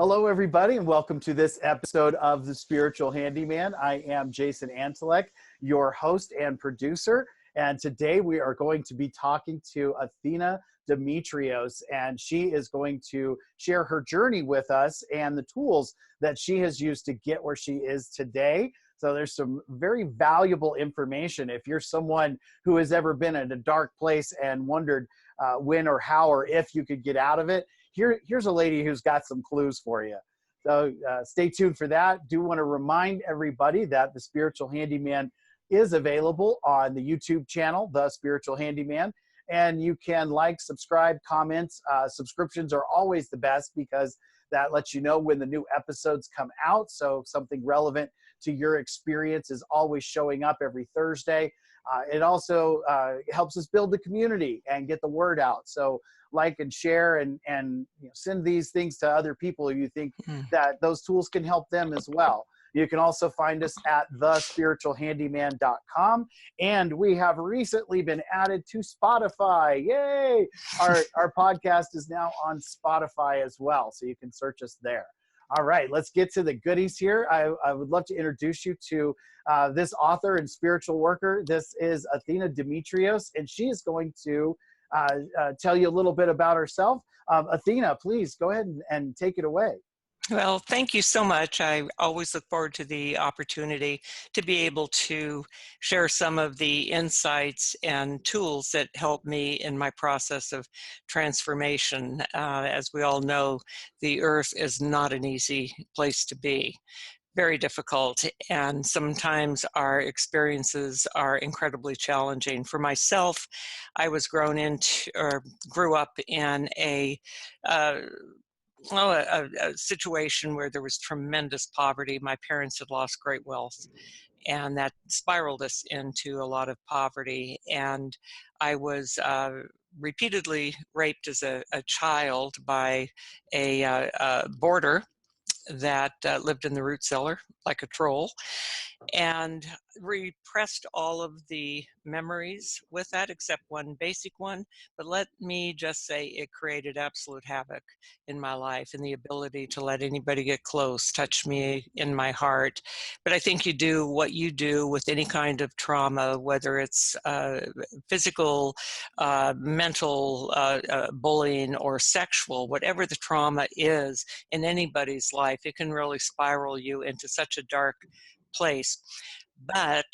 Hello, everybody, and welcome to this episode of The Spiritual Handyman. I am Jason Antelek, your host and producer, and today we are going to be talking to Athena Demetrios, and she is going to share her journey with us and the tools that she has used to get where she is today. So there's some very valuable information. If you're someone who has ever been in a dark place and wondered when or how or if you could get out of it, here's a lady who's got some clues for you. So stay tuned for that. Do want to remind everybody that the Spiritual Handyman is available on the YouTube channel, The Spiritual Handyman. And you can like, subscribe, comments. Subscriptions are always the best because that lets you know when the new episodes come out. So something relevant to your experience is always showing up every Thursday. It also helps us build the community and get the word out. So like and share and send these things to other people if you think that those tools can help them as well. You can also find us at thespiritualhandyman.com. And we have recently been added to Spotify. Yay! Our podcast is now on Spotify as well, so you can search us there. All right, let's get to the goodies here. I would love to introduce you to this author and spiritual worker. This is Athena Demetrios, and she is going to tell you a little bit about herself. Athena, please go ahead and take it away. Well, thank you so much. I always look forward to the opportunity to be able to share some of the insights and tools that help me in my process of transformation. As we all know, the earth is not an easy place to be. Very difficult, and sometimes our experiences are incredibly challenging. For myself, I was grew up in a situation where there was tremendous poverty. My parents had lost great wealth, and that spiraled us into a lot of poverty. And I was repeatedly raped as a child by a boarder that lived in the root cellar like a troll, and repressed all of the memories with that except one basic one. But let me just say it created absolute havoc in my life and the ability to let anybody get close, touch me in my heart. But I think you do what you do with any kind of trauma, whether it's physical, mental bullying, or sexual, whatever the trauma is in anybody's life, it can really spiral you into such a dark place. But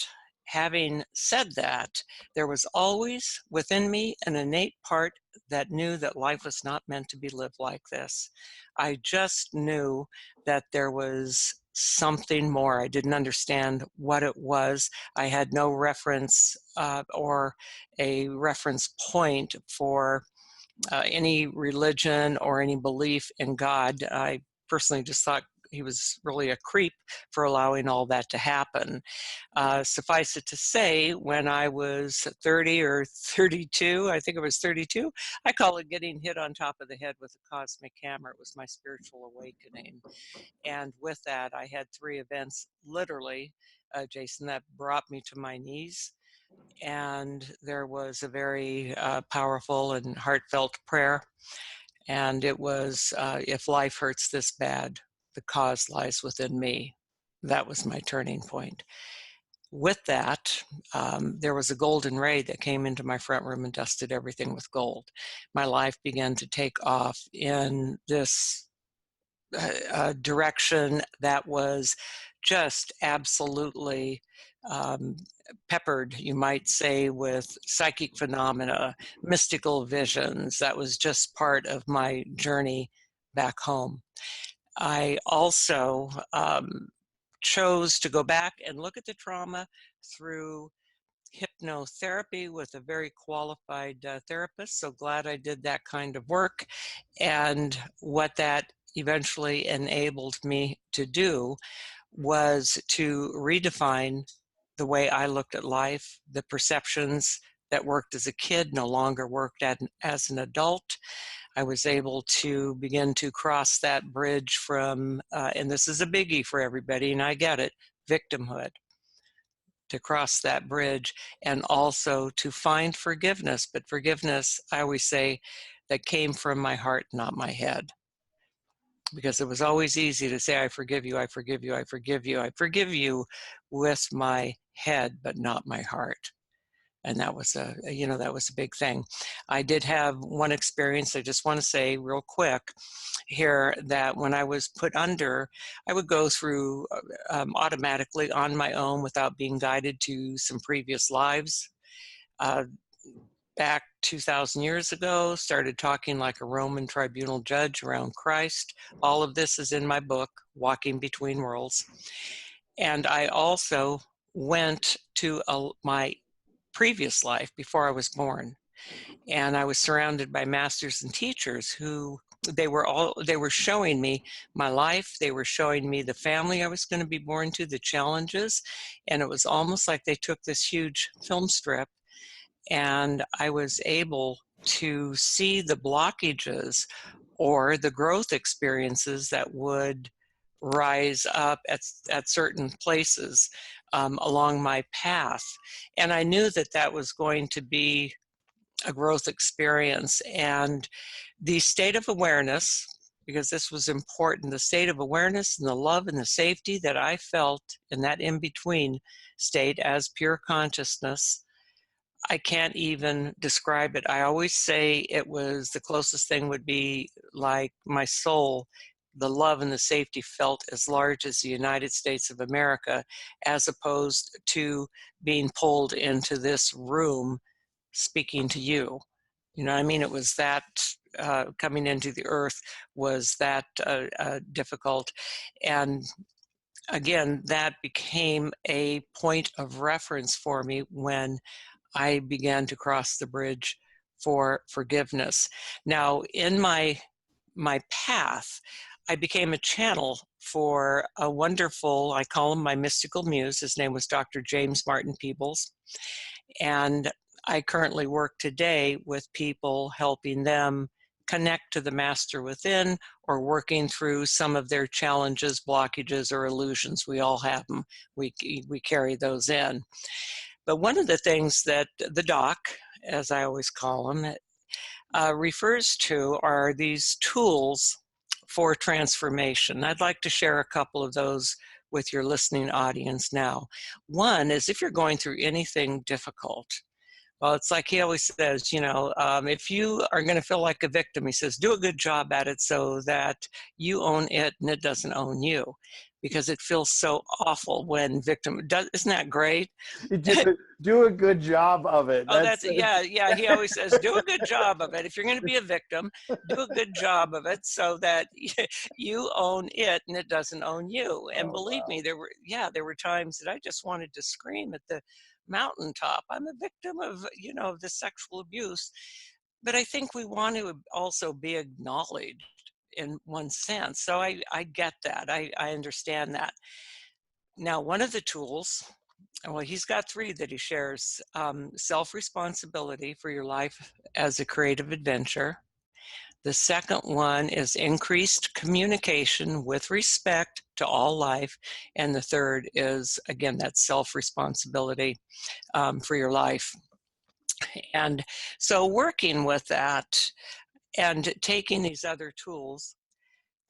having said that, there was always within me an innate part that knew that life was not meant to be lived like this. I just knew that there was something more. I didn't understand what it was. I had no reference or a reference point for any religion or any belief in God. I personally just thought he was really a creep for allowing all that to happen. Suffice it to say, when I was 30 or 32, I think it was 32, I call it getting hit on top of the head with a cosmic hammer. It was my spiritual awakening. And with that, I had three events, literally, Jason, that brought me to my knees. And there was a very powerful and heartfelt prayer. And it was, if life hurts this bad, the cause lies within me. That was my turning point. With that, there was a golden ray that came into my front room and dusted everything with gold. My life began to take off in this direction that was just absolutely peppered, you might say, with psychic phenomena, mystical visions. That was just part of my journey back home. I also chose to go back and look at the trauma through hypnotherapy with a very qualified therapist. So glad I did that kind of work. And what that eventually enabled me to do was to redefine the way I looked at life. The perceptions that worked as a kid no longer worked as an adult. I was able to begin to cross that bridge from, and this is a biggie for everybody, and I get it, victimhood. To cross that bridge and also to find forgiveness. But forgiveness, I always say, that came from my heart, not my head. because it was always easy to say, I forgive you, I forgive you, I forgive you, I forgive you with my head, but not my heart. And that was that was a big thing. I did have one experience, I just want to say real quick here, that when I was put under, I would go through automatically on my own without being guided to some previous lives. Back 2,000 years ago, started talking like a Roman tribunal judge around Christ. All of this is in my book, Walking Between Worlds. And I also went to my previous life before I was born. And I was surrounded by masters and teachers who they were showing me my life. They were showing me the family I was going to be born to, the challenges. And it was almost like they took this huge film strip, and I was able to see the blockages or the growth experiences that would rise up at certain places along my path. And I knew that that was going to be a growth experience. And the state of awareness, because this was important, the state of awareness and the love and the safety that I felt in that in-between state as pure consciousness, I can't even describe it. I always say it was the closest thing would be like my soul, the love and the safety felt as large as the United States of America, as opposed to being pulled into this room speaking to you. You know what I mean? It was that coming into the earth was that difficult. And again, that became a point of reference for me when I began to cross the bridge for forgiveness. Now, in my path, I became a channel for a wonderful, I call him my mystical muse. His name was Dr. James Martin Peebles. And I currently work today with people, helping them connect to the master within, or working through some of their challenges, blockages, or illusions. We all have them. We carry those in. But one of the things that the doc, as I always call them, refers to are these tools for transformation. I'd like to share a couple of those with your listening audience now. One is if you're going through anything difficult. Well, it's like he always says, if you are going to feel like a victim, he says, do a good job at it so that you own it and it doesn't own you, because it feels so awful when victim does. Isn't that great? Do a good job of it. Oh, yeah. He always says, do a good job of it. If you're going to be a victim, do a good job of it so that you own it and it doesn't own you. And believe me, there were times that I just wanted to scream at the mountaintop. I'm a victim of, this sexual abuse. But I think we want to also be acknowledged in one sense. So I get that. I understand that. Now, one of the tools, well, he's got three that he shares. Self-responsibility for your life as a creative adventure. The second one is increased communication with respect to all life. And the third is, again, that self-responsibility for your life. And so working with that and taking these other tools,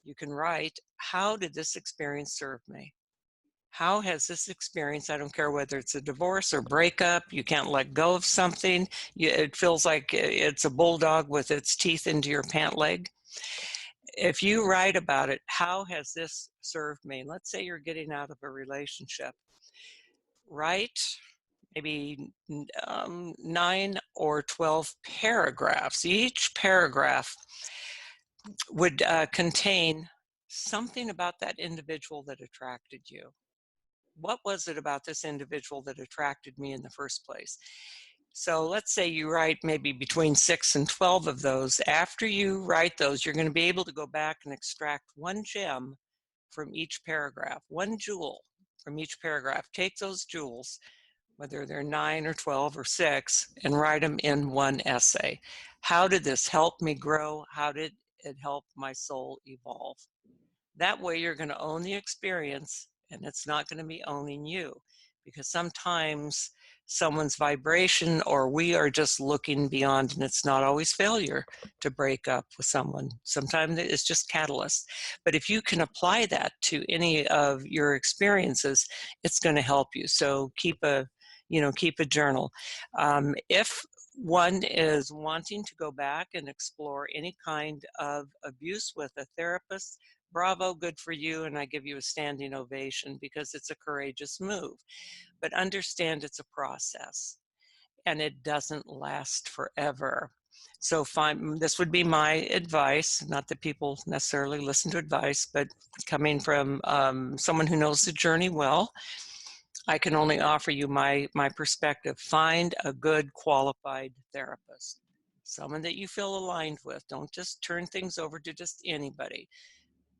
you can write, how did this experience serve me? How has this experience, I don't care whether it's a divorce or breakup, you can't let go of something, it feels like it's a bulldog with its teeth into your pant leg. If you write about it, how has this served me? Let's say you're getting out of a relationship. Write maybe 9 or 12 paragraphs. Each paragraph would contain something about that individual that attracted you. What was it about this individual that attracted me in the first place? So let's say you write maybe between 6 and 12 of those. After you write those, you're going to be able to go back and extract one gem from each paragraph, one jewel from each paragraph. Take those jewels, whether they're 9 or 12 or 6, and write them in one essay. How did this help me grow? How did it help my soul evolve? That way you're going to own the experience, and it's not going to be owning you. because sometimes someone's vibration, or we are just looking beyond, and it's not always failure to break up with someone. Sometimes it's just catalyst. But if you can apply that to any of your experiences, it's going to help you. So keep a journal. If one is wanting to go back and explore any kind of abuse with a therapist, bravo, good for you, and I give you a standing ovation, because it's a courageous move. But understand it's a process, and it doesn't last forever. So this would be my advice, not that people necessarily listen to advice, but coming from someone who knows the journey well, I can only offer you my perspective. Find a good qualified therapist, someone that you feel aligned with. Don't just turn things over to just anybody.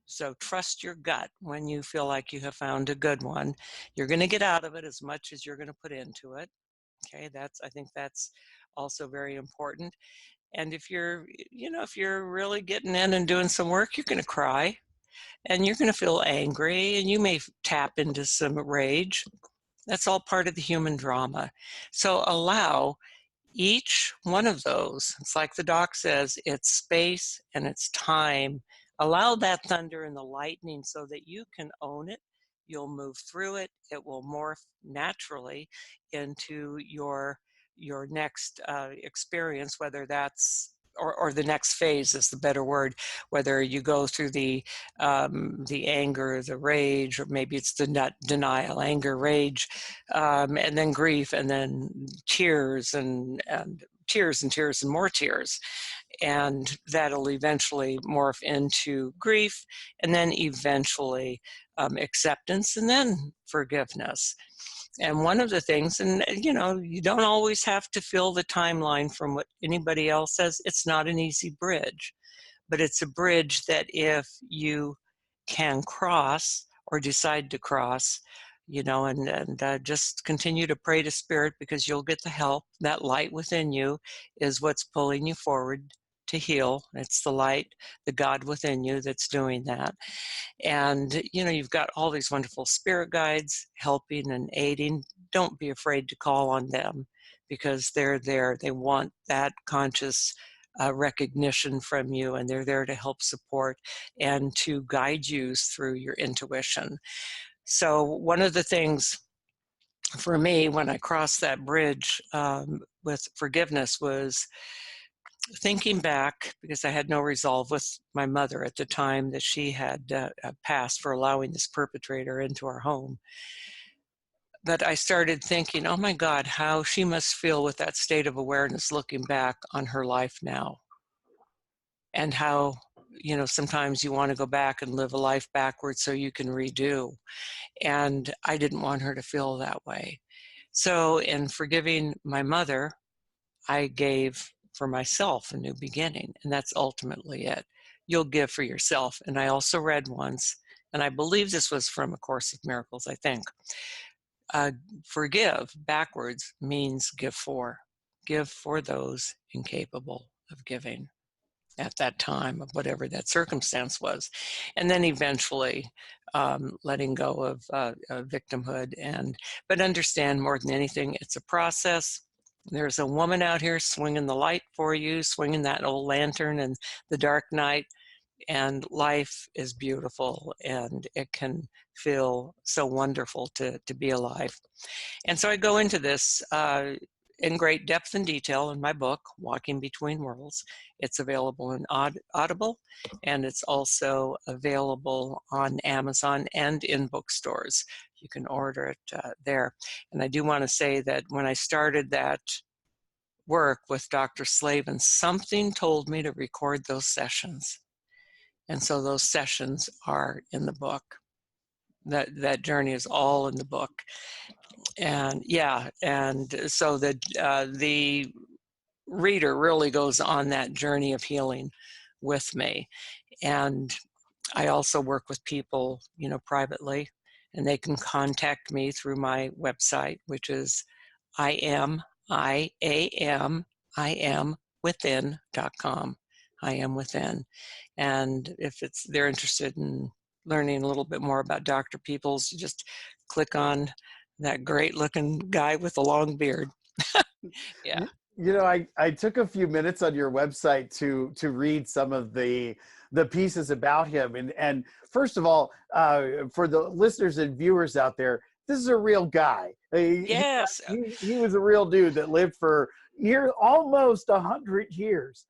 So trust your gut when you feel like you have found a good one. You're going to get out of it as much as you're going to put into it. Okay, I think that's also very important. And if you're really getting in and doing some work, you're going to cry and you're going to feel angry, and you may tap into some rage. That's all part of the human drama. So allow each one of those, it's like the doc says, it's space and it's time. Allow that thunder and the lightning so that you can own it. You'll move through it. It will morph naturally into your next experience, whether that's or the next phase is the better word, whether you go through the anger, the rage, or maybe it's the denial, anger, rage, and then grief, and then tears, and tears and tears and more tears. And that'll eventually morph into grief, and then eventually acceptance, and then forgiveness. And one of the things, and you don't always have to fill the timeline from what anybody else says. It's not an easy bridge, but it's a bridge that if you can cross or decide to cross, and just continue to pray to spirit, because you'll get the help. That light within you is what's pulling you forward to heal. It's the light, the God within you, that's doing that. And, you've got all these wonderful spirit guides helping and aiding. Don't be afraid to call on them, because they're there. They want that conscious recognition from you, and they're there to help support and to guide you through your intuition. So one of the things for me when I crossed that bridge with forgiveness was thinking back, because I had no resolve with my mother at the time that she had passed for allowing this perpetrator into our home. But I started thinking, oh my God, how she must feel with that state of awareness looking back on her life now. And how, sometimes you want to go back and live a life backwards so you can redo. And I didn't want her to feel that way. So in forgiving my mother, I gave for myself a new beginning, and that's ultimately it. You'll give for yourself. And I also read once, and I believe this was from A Course in Miracles, I think. Forgive backwards means give for. Give for those incapable of giving at that time, of whatever that circumstance was. And then eventually letting go of victimhood. But understand, more than anything, it's a process. There's a woman out here swinging the light for you, swinging that old lantern in the dark night, and life is beautiful, and it can feel so wonderful to be alive. And so I go into this in great depth and detail in my book, Walking Between Worlds. It's available in Audible, and it's also available on Amazon and in bookstores. You can order it there. And I do want to say that when I started that work with Dr. Slavin, something told me to record those sessions. And so those sessions are in the book. That journey is all in the book. And so the reader really goes on that journey of healing with me. And I also work with people, privately, and they can contact me through my website, which is iamwithin.com. I am within. And if they're interested in learning a little bit more about Dr. Peoples, you just click on that great looking guy with a long beard. Yeah. I took a few minutes on your website to read some of the pieces about him, and first of all, for the listeners and viewers out there, this is a real guy. Yes. He was a real dude that lived for almost 100 years.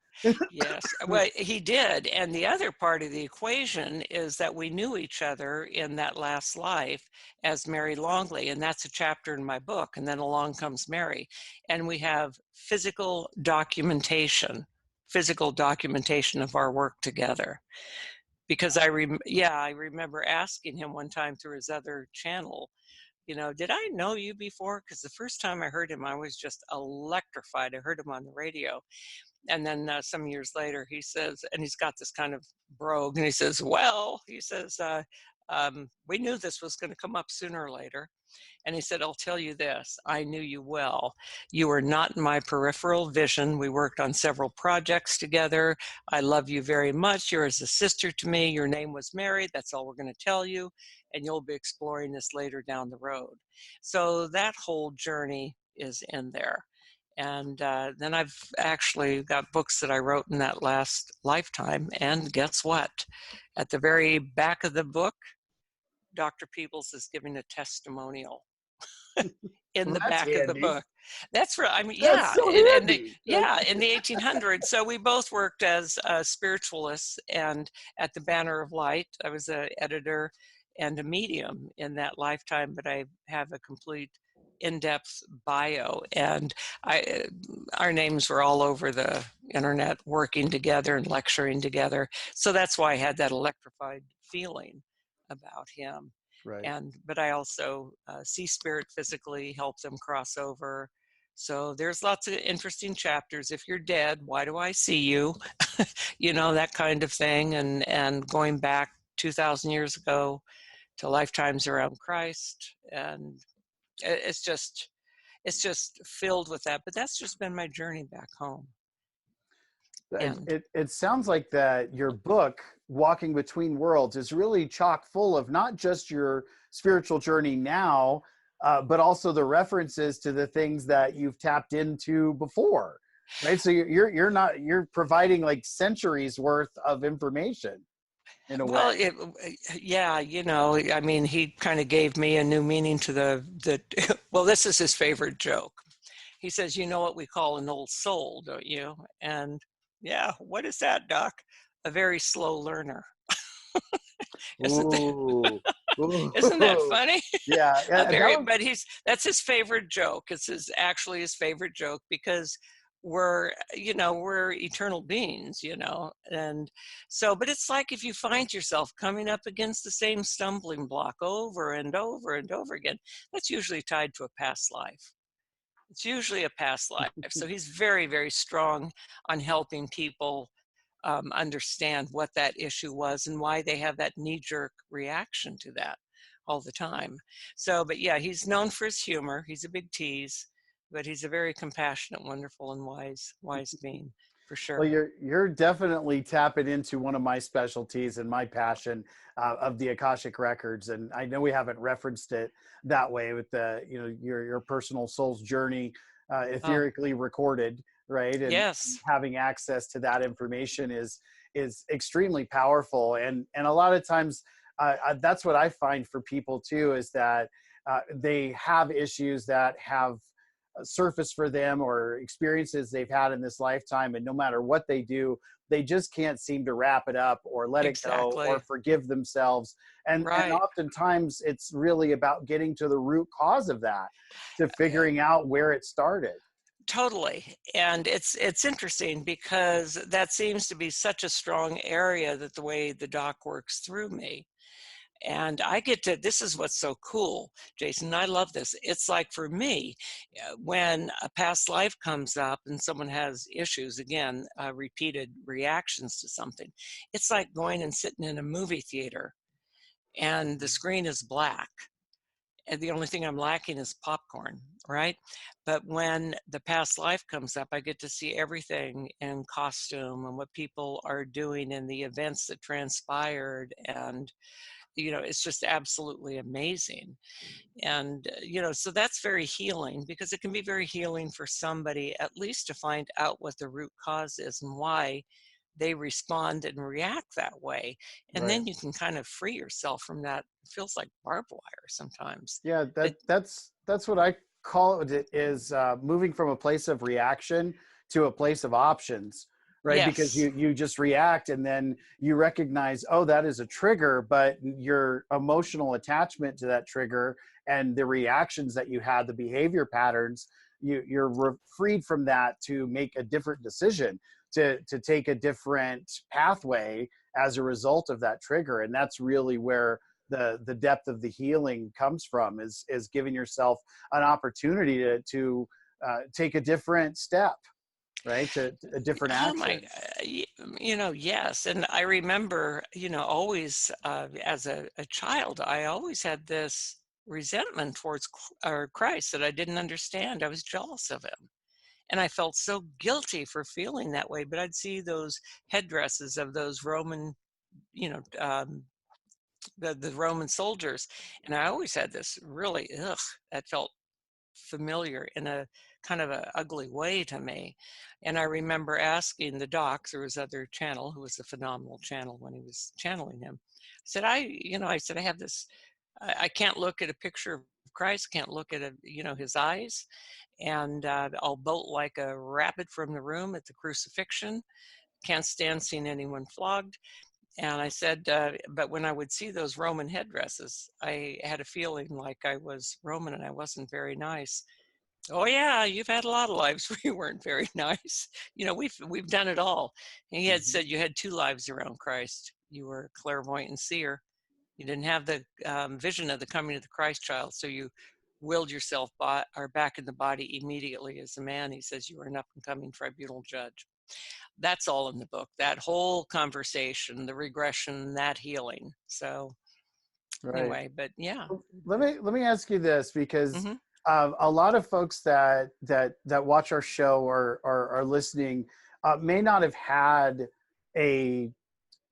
Yes, well, he did. And the other part of the equation is that we knew each other in that last life as Mary Longley, and that's a chapter in my book. And then along comes Mary, and we have physical documentation of our work together. Because I remember asking him one time through his other channel, did I know you before? Because the first time I heard him, I was just electrified. I heard him on the radio. And then some years later, he says, and he's got this kind of brogue, and he says, we knew this was going to come up sooner or later. And he said, I'll tell you this, I knew you well. You were not in my peripheral vision. We worked on several projects together. I love you very much. You're as a sister to me. Your name was Mary. That's all we're going to tell you. And you'll be exploring this later down the road. So that whole journey is in there. And then I've actually got books that I wrote in that last lifetime. And guess what? At the very back of the book, Dr. Peebles is giving a testimonial in Well, the that's back of the handy. book. That's right. I mean, That's yeah, so handy. in the 1800s. So we both worked as spiritualists, and at the Banner of Light, I was an editor and a medium in that lifetime. But I have a complete in-depth bio, and our names were all over the internet, working together and lecturing together. So that's why I had that electrified feeling about him. Right. But I also see spirit physically, help them cross over. So there's lots of interesting chapters. If you're dead, why do I see you? That kind of thing. And going back 2,000 years ago to lifetimes around Christ. And it's just filled with that. But that's just been my journey back home. And It sounds like that your book, Walking Between Worlds, is really chock full of not just your spiritual journey now, but also the references to the things that you've tapped into before, right? So you're providing like centuries worth of information in a well, way. yeah, I mean, he kind of gave me a new meaning to the well, this is his favorite joke. He says, you know what we call an old soul, don't you? And yeah, what is that, Doc? A very slow learner. Isn't Ooh, isn't that ooh. funny? Yeah, A that very, was, but that's his favorite joke. It's actually his favorite joke because we're eternal beings, and so, but it's like if you find yourself coming up against the same stumbling block over and over and over again, that's usually tied to a past life. It's usually a past life. So he's very, very strong on helping people understand what that issue was and why they have that knee-jerk reaction to that all the time. So, but yeah, he's known for his humor. He's a big tease, but he's a very compassionate, wonderful, and wise being, for well, sure. you're definitely tapping into one of my specialties and my passion of the Akashic records, and I know we haven't referenced it that way with the your personal soul's journey, Oh, etherically recorded, right? And yes. having access to that information is extremely powerful, and a lot of times that's what I find for people too, is that they have issues that have surface for them or experiences they've had in this lifetime, and no matter what they do, they just can't seem to wrap it up or let it go or Exactly. forgive themselves. And Right. oftentimes it's really about getting to the root cause of that, to figuring out where it started. Totally. And it's interesting because that seems to be such a strong area, that the way the doc works through me. And I get to, this is what's so cool, Jason. I love this. It's like for me, when a past life comes up and someone has issues, again, repeated reactions to something, it's like going and sitting in a movie theater and the screen is black. And the only thing I'm lacking is popcorn, right? But when the past life comes up, I get to see everything in costume and what people are doing and the events that transpired. And it's just absolutely amazing. And, so that's very healing, because it can be very healing for somebody at least to find out what the root cause is and why they respond and react that way. And Right. then you can kind of free yourself from that. It feels like barbed wire sometimes. Yeah, But that's what I call it, is moving from a place of reaction to a place of options, right? Because yes, you just react, and then you recognize, oh, that is a trigger, but your emotional attachment to that trigger and the reactions that you had, the behavior patterns, you're freed from that to make a different decision, to take a different pathway as a result of that trigger. And that's really where the depth of the healing comes from, is giving yourself an opportunity to take a different step, right, to a different oh my, action. yes. And I remember, always as a child, I always had this resentment towards Christ that I didn't understand. I was jealous of him. And I felt so guilty for feeling that way. But I'd see those headdresses of those Roman, you know, um, the Roman soldiers, and I always had this really, that felt familiar in a kind of a ugly way to me. And I remember asking the doc, through his other channel, who was a phenomenal channel when he was channeling him, I said, I have this, I can't look at a picture of Christ, can't look at his eyes, and I'll bolt like a rabbit from the room at the crucifixion. Can't stand seeing anyone flogged. And I said, but when I would see those Roman headdresses, I had a feeling like I was Roman and I wasn't very nice. Oh yeah, you've had a lot of lives where you weren't very nice. We've done it all. And he had Mhm. said you had two lives around Christ. You were a clairvoyant and seer. You didn't have the vision of the coming of the Christ child, so you willed yourself back in the body immediately as a man. He says you were an up and coming tribunal judge. That's all in the book. That whole conversation, the regression, that healing. So Right. anyway, but yeah. Let me ask you this, because Hmm. a lot of folks that watch our show or are listening may not have had a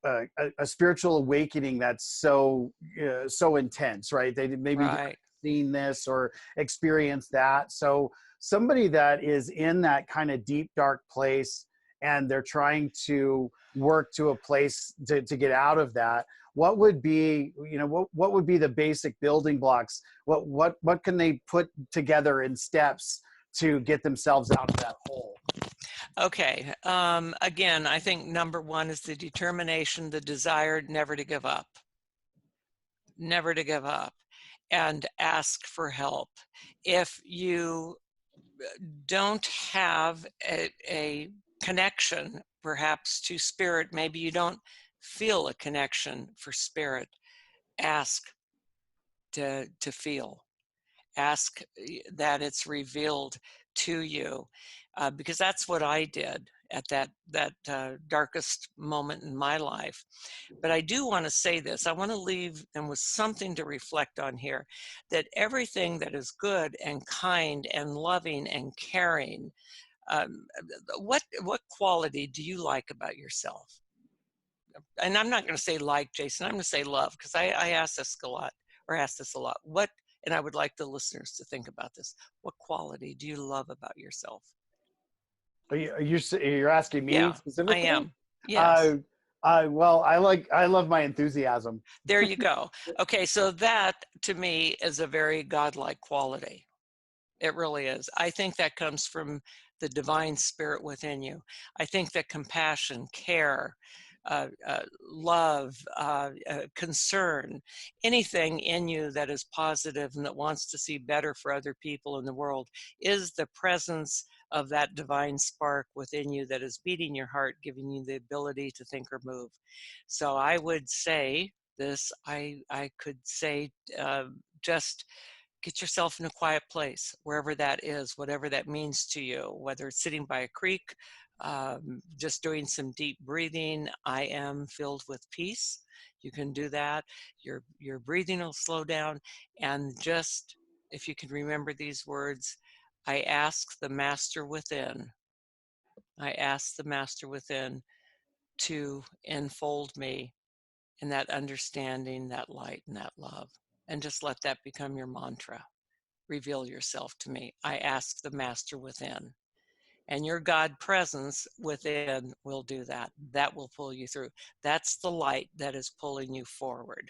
a spiritual awakening that's so intense, right? They maybe haven't Right. seen this or experienced that. So somebody that is in that kind of deep dark place, and they're trying to work to a place to get out of that, what would be, what would be the basic building blocks? What can they put together in steps to get themselves out of that hole? Okay. Again, I think number one is the determination, the desire never to give up, never to give up, and ask for help. If you don't have a connection, perhaps to spirit, maybe you don't feel a connection for spirit, ask to feel. Ask that it's revealed to you, because that's what I did at that darkest moment in my life. But I do want to say this. I want to leave them with something to reflect on here, that everything that is good and kind and loving and caring, um, what quality do you like about yourself? And I'm not going to say like, Jason, I'm going to say love, because I ask this a lot, or ask this a lot. And I would like the listeners to think about this. What quality do you love about yourself? You're asking me Yeah, I specifically? am. Yes. Uh, well, I love my enthusiasm. There you go. Okay, so that to me is a very godlike quality. It really is. I think that comes from the divine spirit within you. I think that compassion, care, love, concern, anything in you that is positive and that wants to see better for other people in the world is the presence of that divine spark within you that is beating your heart, giving you the ability to think or move. So I would say this, I could say, just get yourself in a quiet place, wherever that is, whatever that means to you, whether it's sitting by a creek, just doing some deep breathing. I am filled with peace. You can do that. Your breathing will slow down. And just, if you can remember these words, I ask the master within, I ask the master within to enfold me and that understanding, that light, and that love. And just let that become your mantra. Reveal yourself to me. I ask the master within. And your God presence within will do that. That will pull you through. That's the light that is pulling you forward.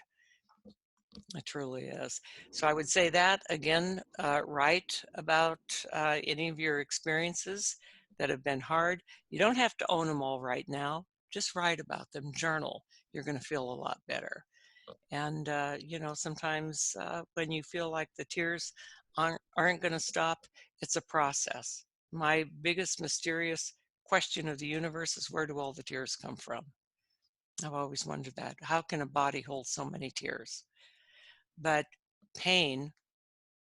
It truly is. So I would say that again, write about any of your experiences that have been hard. You don't have to own them all right now. Just write about them, journal. You're going to feel a lot better. And, sometimes when you feel like the tears aren't going to stop, it's a process. My biggest mysterious question of the universe is, where do all the tears come from? I've always wondered that. How can a body hold so many tears? But pain,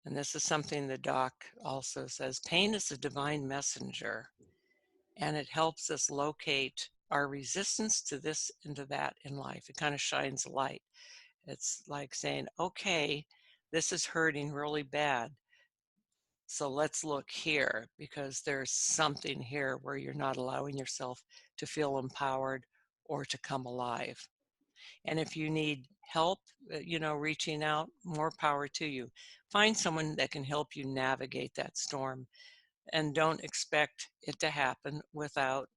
and this is something the doc also says, pain is a divine messenger, and it helps us locate our resistance to this and to that in life. It kind of shines a light. It's like saying, okay, this is hurting really bad. So let's look here, because there's something here where you're not allowing yourself to feel empowered or to come alive. And if you need help, reaching out, more power to you. Find someone that can help you navigate that storm, and don't expect it to happen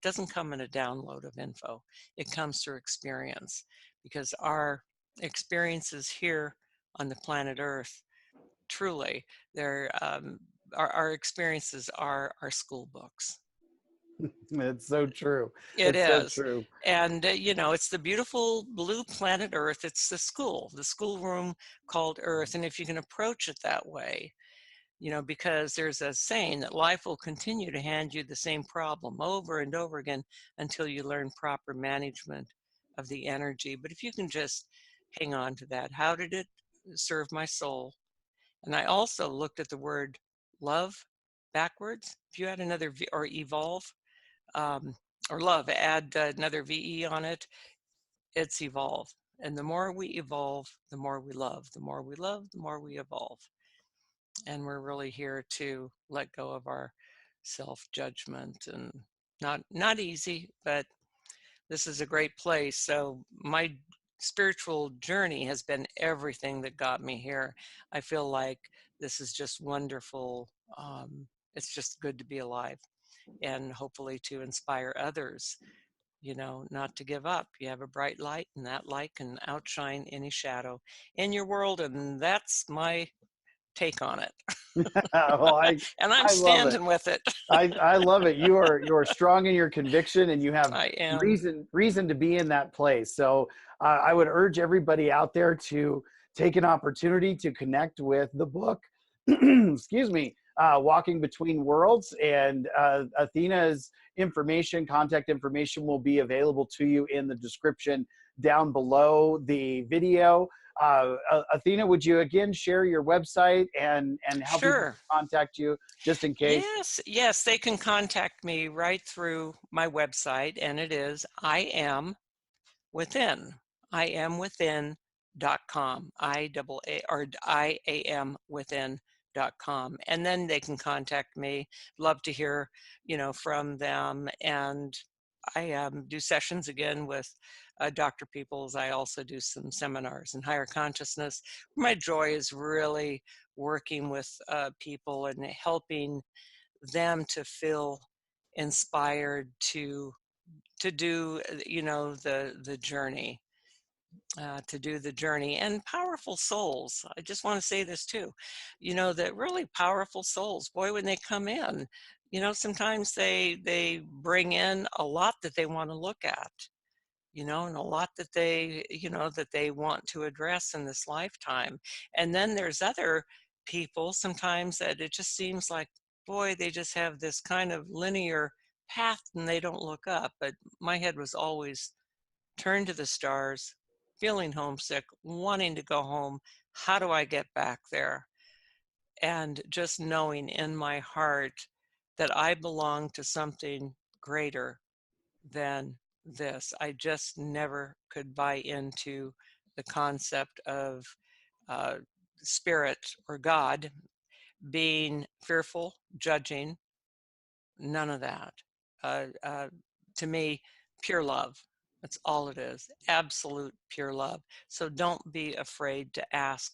doesn't come in a download of info. It comes through experience, because our experiences here on the planet Earth, truly, our experiences are our school books. It's so true. It It's so is. true. And, it's the beautiful blue planet Earth. It's the schoolroom called Earth. And if you can approach it that way, because there's a saying that life will continue to hand you the same problem over and over again until you learn proper management of the energy. But if you can just hang on to that, how did it serve my soul? And I also looked at the word love backwards. If you add another V, or evolve, um, or love, add another VE on it, it's evolve. And the more we evolve, the more we love. The more we love, the more we evolve. And we're really here to let go of our self-judgment, and not easy, but this is a great place. So my spiritual journey has been everything that got me here. I feel like this is just wonderful. It's just good to be alive, and hopefully to inspire others, not to give up. You have a bright light, and that light can outshine any shadow in your world. And that's my take on it. Well, And I'm I love it. standing with it. I love it. You are strong in your conviction, and you have I am. reason to be in that place. So I would urge everybody out there to take an opportunity to connect with the book. Excuse me. Walking Between Worlds, and Athena's contact information will be available to you in the description down below the video. Athena, would you again share your website and how people Sure. contact you, just in case? Yes, they can contact me right through my website, and it is I am within. I am within.com. I am within.com. And then they can contact me. Love to hear, from them. And I do sessions again with Dr. Peoples. I also do some seminars in higher consciousness. My joy is really working with people and helping them to feel inspired to do the journey, to do the journey. And powerful souls, I just want to say this too, that really powerful souls, boy, when they come in, sometimes they bring in a lot that they want to look at, and a lot that they want to address in this lifetime. And then there's other people sometimes that it just seems like, boy, they just have this kind of linear path and they don't look up. But my head was always turned to the stars, feeling homesick, wanting to go home. How do I get back there? And just knowing in my heart that I belong to something greater than this. I just never could buy into the concept of uh, spirit or God being fearful, judging, none of that. Uh, uh, to me, pure love. That's all it is. Absolute pure love. So don't be afraid to ask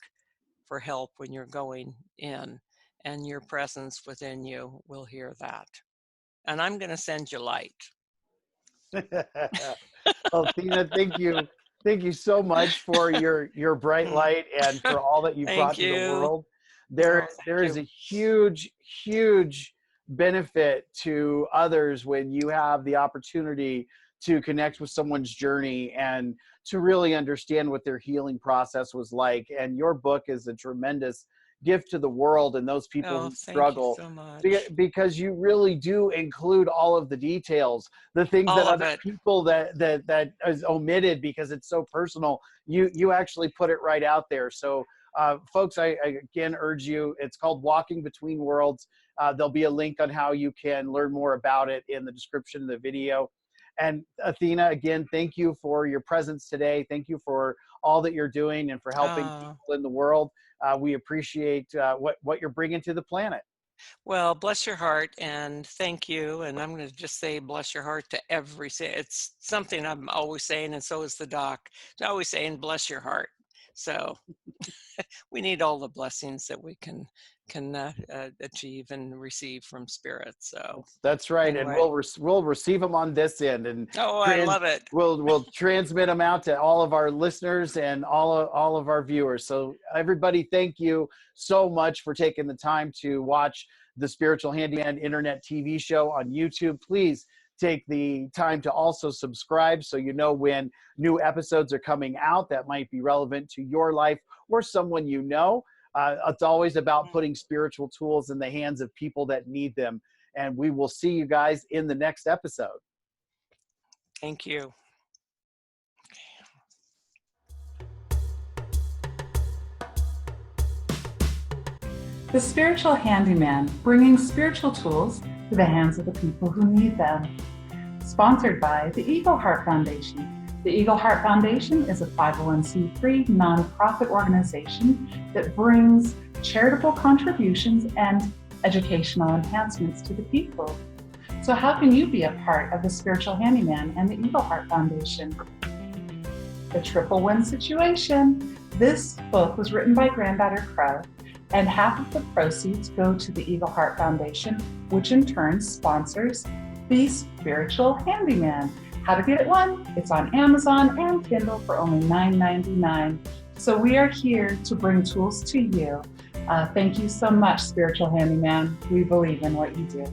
for help when you're going in, and your presence within you will hear that. And I'm going to send you light. Well, Tina, thank you. Thank you so much for your bright light and for all that you've brought Thank to the you. world. Oh, There thank is you. a huge benefit to others when you have the opportunity to connect with someone's journey and to really understand what their healing process was like. And your book is a tremendous gift to the world and those people Oh, who thank you struggle, so much. because you really do include all of the details, the things that All of other it. people that is omitted because it's so personal. You actually put it right out there. So folks, I again urge you, it's called Walking Between Worlds. There'll be a link on how you can learn more about it in the description of the video. And Athena, again, thank you for your presence today. Thank you for all that you're doing and for helping Oh, people in the world. We appreciate what you're bringing to the planet. well, bless your heart and thank you. And I'm going to just say, bless your heart to it's something I'm always saying, and so is the doc. It's always saying, bless your heart. So we need all the blessings that we can achieve and receive from spirit. So That's right, and anyway, we'll receive them on this end, and oh, I love it. we'll transmit them out to all of our listeners and all of our viewers. So everybody, thank you so much for taking the time to watch the Spiritual Handyman Internet TV show on YouTube. Please take the time to also subscribe so you know when new episodes are coming out that might be relevant to your life or someone you know. It's always about putting spiritual tools in the hands of people that need them. And we will see you guys in the next episode. Thank you. The Spiritual Handyman, bringing spiritual tools to the hands of the people who need them. Sponsored by the Eagle Heart Foundation. The Eagle Heart Foundation is a 501c3 nonprofit organization that brings charitable contributions and educational enhancements to the people. So how can you be a part of the Spiritual Handyman and the Eagle Heart Foundation? The Triple Win Situation. This book was written by Granddaughter Crow, and half of the proceeds go to the Eagle Heart Foundation, which in turn sponsors the Spiritual Handyman. How to get it one? It's on Amazon and Kindle for only $9.99. So we are here to bring tools to you. Thank you so much, Spiritual Handyman. We believe in what you do.